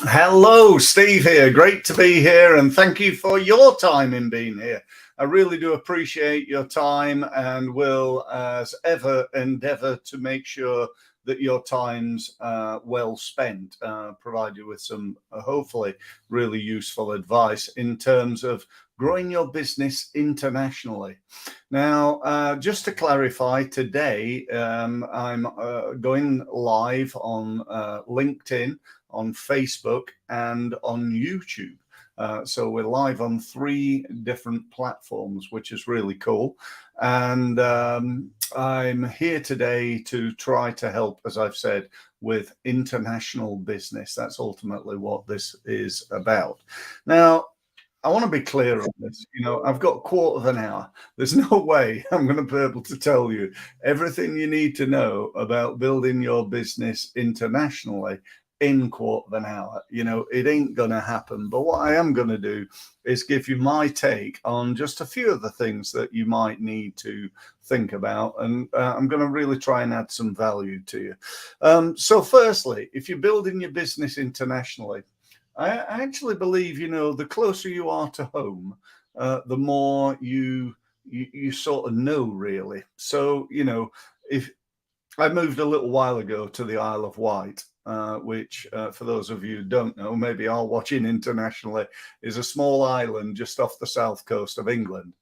Hello, Steve here. Great to be here, and thank you for your time in being here. I really do appreciate your time and will, as ever, endeavour to make sure that your time's well spent, provide you with some, hopefully, really useful advice in terms of growing your business internationally. Now, just to clarify, today I'm going live on LinkedIn, on Facebook, and on YouTube. So we're live on 3 different platforms, which is really cool. And I'm here today to try to help, as I've said, with international business. That's ultimately what this is about. Now, I want to be clear on this. I've got a quarter of an hour. There's no way I'm going to be able to tell you everything you need to know about building your business internationally in quarter of an hour. It ain't going to happen. But what I am going to do is give you my take on just a few of the things that you might need to think about. And I'm going to really try and add some value to you. So firstly, if you're building your business internationally, I actually believe, the closer you are to home, the more you sort of know, really. So, if I moved a little while ago to the Isle of Wight, which, for those of you who don't know, maybe are watching internationally, is a small island just off the south coast of England.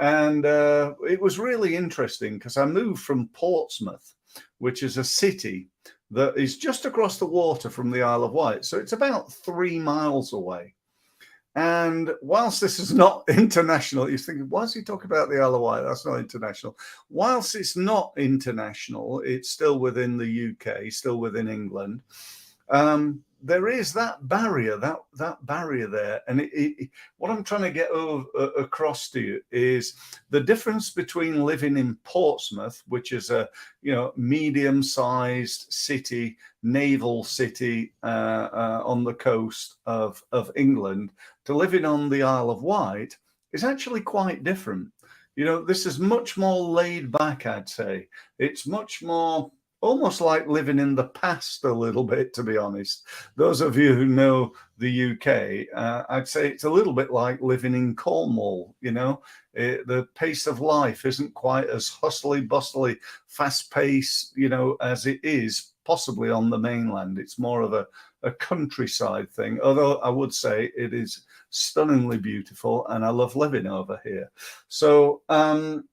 And it was really interesting because I moved from Portsmouth, which is a city that is just across the water from the Isle of Wight. So it's about 3 miles away. And whilst this is not international, you're thinking, why is he talking about the Isle of Wight? That's not international. Whilst it's not international, it's still within the UK, still within England. There is that barrier, that barrier there. And what I'm trying to get across to you is the difference between living in Portsmouth, which is a medium-sized city, naval city on the coast of England, to living on the Isle of Wight is actually quite different. This is much more laid back, I'd say. It's much more almost like living in the past a little bit, to be honest. Those of you who know the UK, I'd say it's a little bit like living in Cornwall. The pace of life isn't quite as hustly, bustly, fast paced, as it is possibly on the mainland. It's more of a countryside thing, although I would say it is stunningly beautiful and I love living over here. So the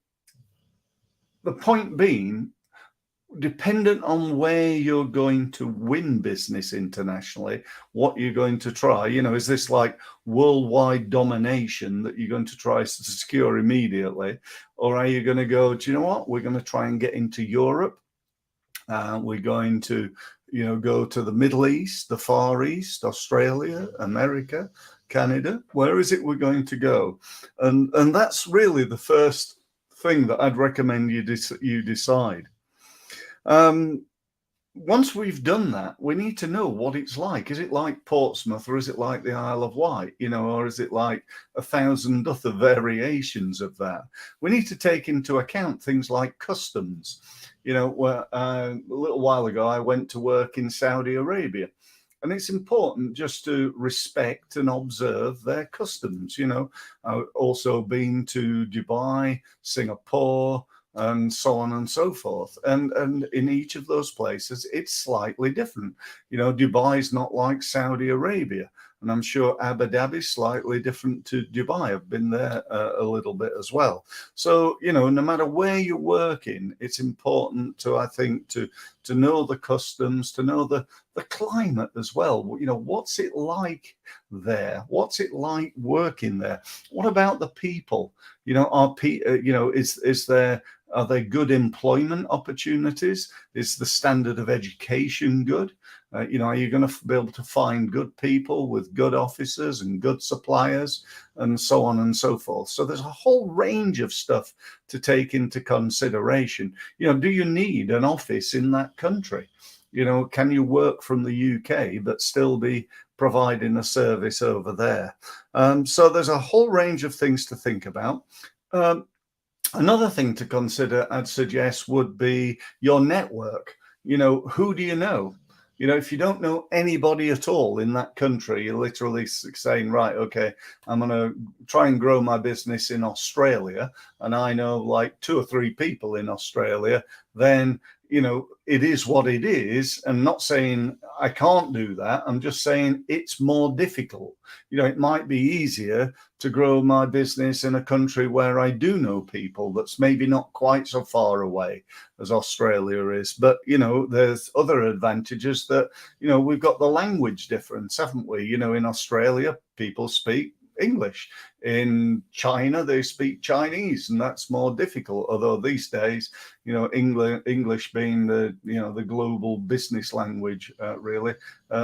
point being, dependent on where you're going to win business internationally, what you're going to try, is this like worldwide domination that you're going to try to secure immediately? Or are you going to go, do you know what? We're going to try and get into Europe. We're going to, go to the Middle East, the Far East, Australia, America, Canada. Where is it we're going to go? And that's really the first thing that I'd recommend you decide. Once we've done that, we need to know what it's like. Is it like Portsmouth, or is it like the Isle of Wight, or is it like 1,000 other variations of that? We need to take into account things like customs. Where, a little while ago, I went to work in Saudi Arabia, and it's important just to respect and observe their customs. I've also been to Dubai, Singapore, and so on and so forth. And in each of those places, it's slightly different. Dubai is not like Saudi Arabia. And I'm sure Abu Dhabi is slightly different to Dubai. I've been there a little bit as well. So, no matter where you're working, it's important to, I think, to know the customs, to know the climate as well. What's it like there? What's it like working there? What about the people? Are there good employment opportunities? Is the standard of education good? Are you going to be able to find good people with good officers and good suppliers and so on and so forth? So there's a whole range of stuff to take into consideration. Do you need an office in that country? Can you work from the UK but still be providing a service over there? So there's a whole range of things to think about. Another thing to consider, I'd suggest, would be your network. Who do you know? You know, if you don't know anybody at all in that country, you're literally saying, right, okay, I'm going to try and grow my business in Australia, and I know like 2 or 3 people in Australia, then, you know, it is what it is. And not saying I can't do that. I'm just saying it's more difficult. You know, it might be easier to grow my business in a country where I do know people that's maybe not quite so far away as Australia is. But, you know, there's other advantages that, you know, we've got the language difference, haven't we? You know, in Australia, people speak English. In China, they speak Chinese, and that's more difficult. Although these days, you know, English being the, you know, the global business language, really,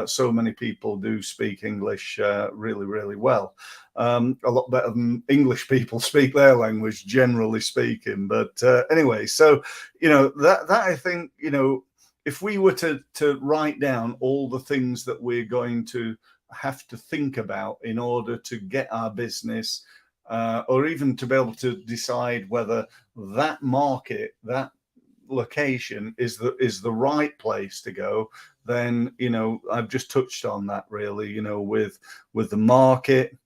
so many people do speak English really, really well. A lot better than English people speak their language, generally speaking. But anyway, so, you know, that I think, you know, if we were to write down all the things that we're going to have to think about in order to get our business, or even to be able to decide whether that market, that location is the right place to go, then, you know, I've just touched on that really, you know, with the market,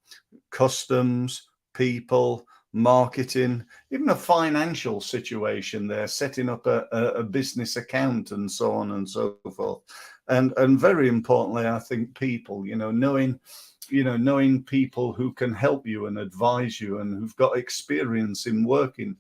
customs, people, marketing, even a financial situation there, setting up a business account and so on and so forth. And very importantly, I think people, you know, knowing people who can help you and advise you and who've got experience in working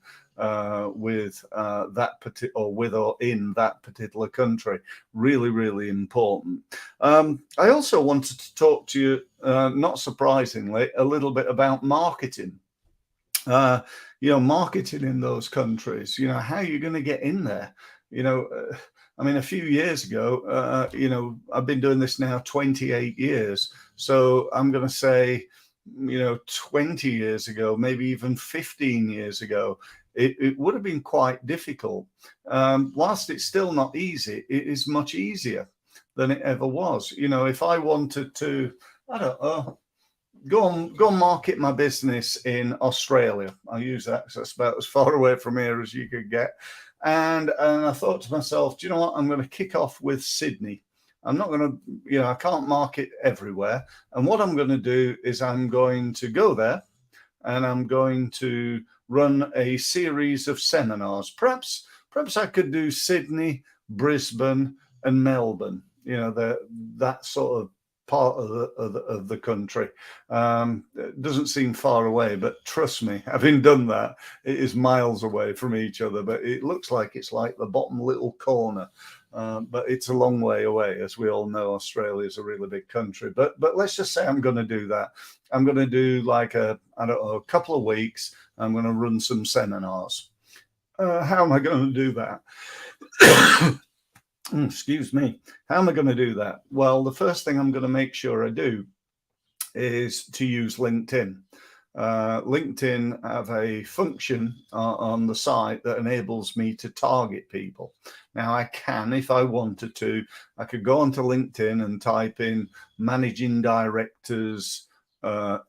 with that particular, or with or in that particular country, really, really important. I also wanted to talk to you, not surprisingly, a little bit about marketing. You know, marketing in those countries, you know, how are you going to get in there? You know, I mean, a few years ago, you know, I've been doing this now 28 years. So I'm going to say, you know, 20 years ago, maybe even 15 years ago, it would have been quite difficult. Whilst it's still not easy, it is much easier than it ever was. You know, if I wanted to, I don't know, go and market my business in Australia. I use that because that's about as far away from here as you could get. And I thought to myself, do you know what? I'm going to kick off with Sydney. I'm not going to, you know, I can't market everywhere. And what I'm going to do is I'm going to go there and I'm going to run a series of seminars. Perhaps I could do Sydney, Brisbane, and Melbourne. You know, that sort of part of the country. It doesn't seem far away, but trust me, having done that, it is miles away from each other. But it looks like it's like the bottom little corner. But it's a long way away. As we all know, Australia is a really big country. But let's just say I'm going to do that. I'm going to do like a couple of weeks. I'm going to run some seminars. How am I going to do that? Excuse me. How am I going to do that? Well, the first thing I'm going to make sure I do is to use LinkedIn. LinkedIn have a function on the site that enables me to target people. Now, I can, if I wanted to, I could go onto LinkedIn and type in managing directors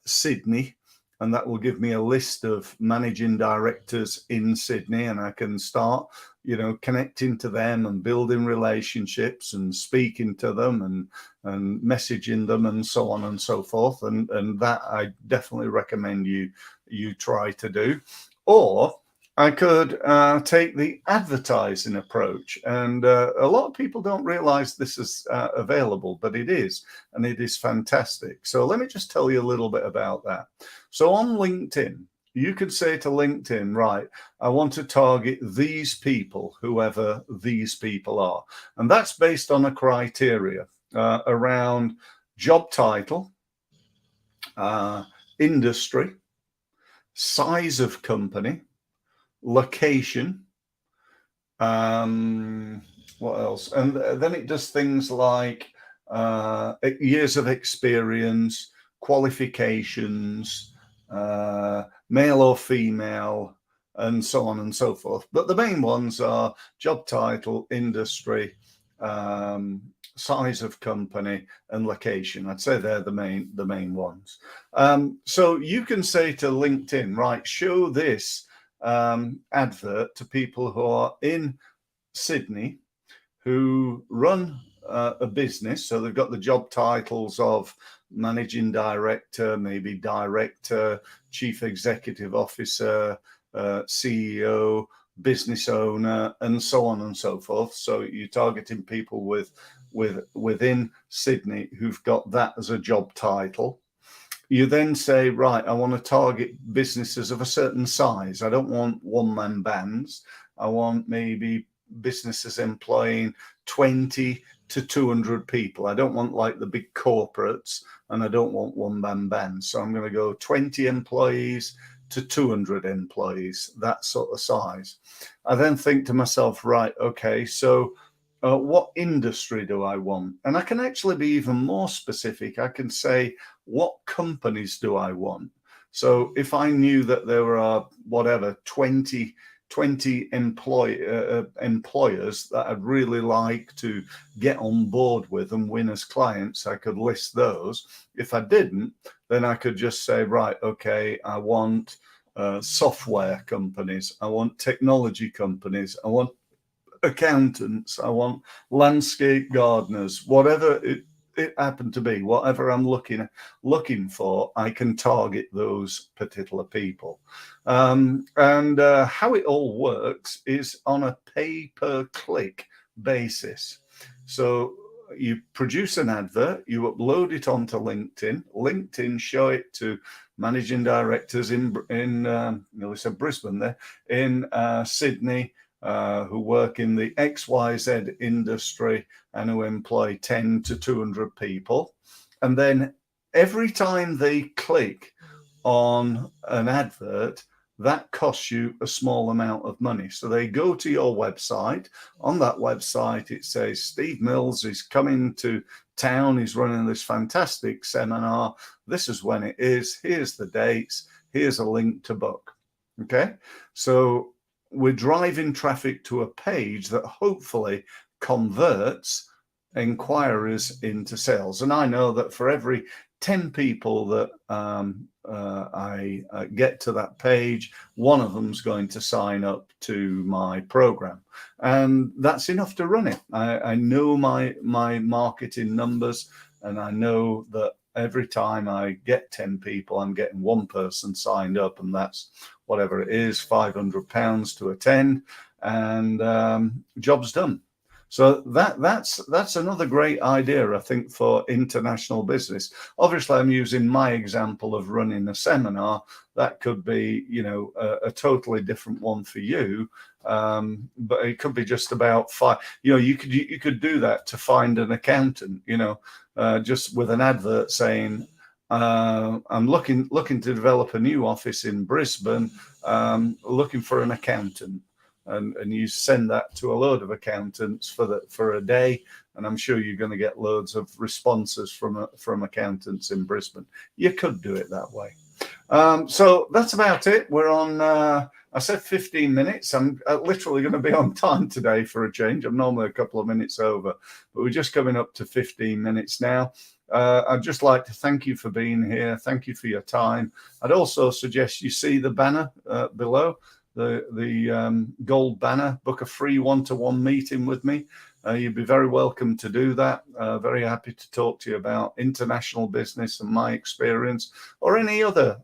Sydney, and that will give me a list of managing directors in Sydney, and I can start, you know, connecting to them and building relationships and speaking to them and messaging them and so on and so forth. And that I definitely recommend you try to do. Or I could take the advertising approach. And a lot of people don't realize this is available, but it is, and it is fantastic. So let me just tell you a little bit about that. So on LinkedIn, you could say to LinkedIn, right, I want to target these people, whoever these people are. And that's based on a criteria around job title, industry, size of company, location, what else? And then it does things like years of experience, qualifications, male or female, and so on and so forth. But the main ones are job title, industry, size of company, and location. I'd say they're the main ones. So you can say to LinkedIn, right, show this advert to people who are in Sydney, who run a business. So they've got the job titles of managing director, maybe director, chief executive officer, CEO, business owner, and so on and so forth. So you're targeting people within Sydney who've got that as a job title. You then say, right, I want to target businesses of a certain size. I don't want one-man bands. I want maybe businesses employing 20 to 200 people. I don't want like the big corporates, and I don't want one-man bands. So I'm going to go 20 employees to 200 employees, that sort of size. I then think to myself, right, okay, so what industry do I want? And I can actually be even more specific. I can say, what companies do I want? So if I knew that there are whatever 20 employers that I'd really like to get on board with and win as clients, I could list those. If I didn't, then I could just say, right, okay, I want software companies, I want technology companies, I want accountants, I want landscape gardeners, whatever it happened to be, whatever I'm looking for, I can target those particular people. And how it all works is on a pay-per-click basis. So you produce an advert, you upload it onto LinkedIn. LinkedIn show it to managing directors in we said Brisbane there, in Sydney, who work in the XYZ industry and who employ 10 to 200 people. And then every time they click on an advert, that costs you a small amount of money. So they go to your website. On that website, it says, Steve Mills is coming to town. He's running this fantastic seminar. This is when it is. Here's the dates. Here's a link to book. Okay. So we're driving traffic to a page that hopefully converts inquiries into sales. And I know that for every 10 people that I get to that page, one of them's going to sign up to my program. And that's enough to run it. I know my marketing numbers, and I know that every time I get 10 people, I'm getting one person signed up, and that's whatever it is, £500 to attend, and job's done. So that's another great idea, I think, for international business. Obviously, I'm using my example of running a seminar. That could be, a totally different one for you, but it could be just about you could do that to find an accountant, just with an advert saying, I'm looking to develop a new office in Brisbane, looking for an accountant. And you send that to a load of accountants for a day, and I'm sure you're going to get loads of responses from accountants in Brisbane. You could do it that way. So that's about it. We're on, I said 15 minutes. I'm literally going to be on time today for a change. I'm normally a couple of minutes over, but we're just coming up to 15 minutes now. I'd just like to thank you for being here. Thank you for your time. I'd also suggest you see the banner below. The gold banner, book a free one-to-one meeting with me. You'd be very welcome to do that. Very happy to talk to you about international business and my experience, or any other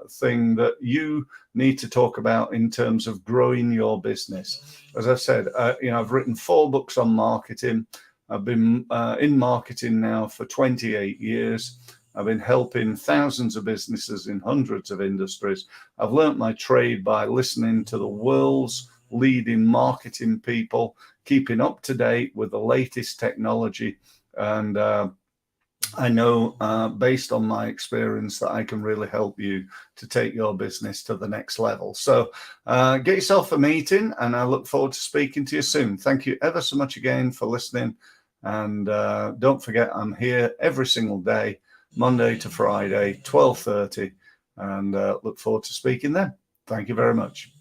thing that you need to talk about in terms of growing your business. As I said, I've written 4 books on marketing. I've been in marketing now for 28 years. I've been helping thousands of businesses in hundreds of industries. I've learnt my trade by listening to the world's leading marketing people, keeping up to date with the latest technology. And I know, based on my experience, that I can really help you to take your business to the next level. So get yourself a meeting, and I look forward to speaking to you soon. Thank you ever so much again for listening. And don't forget, I'm here every single day, Monday to Friday, 12:30, and look forward to speaking then. Thank you very much.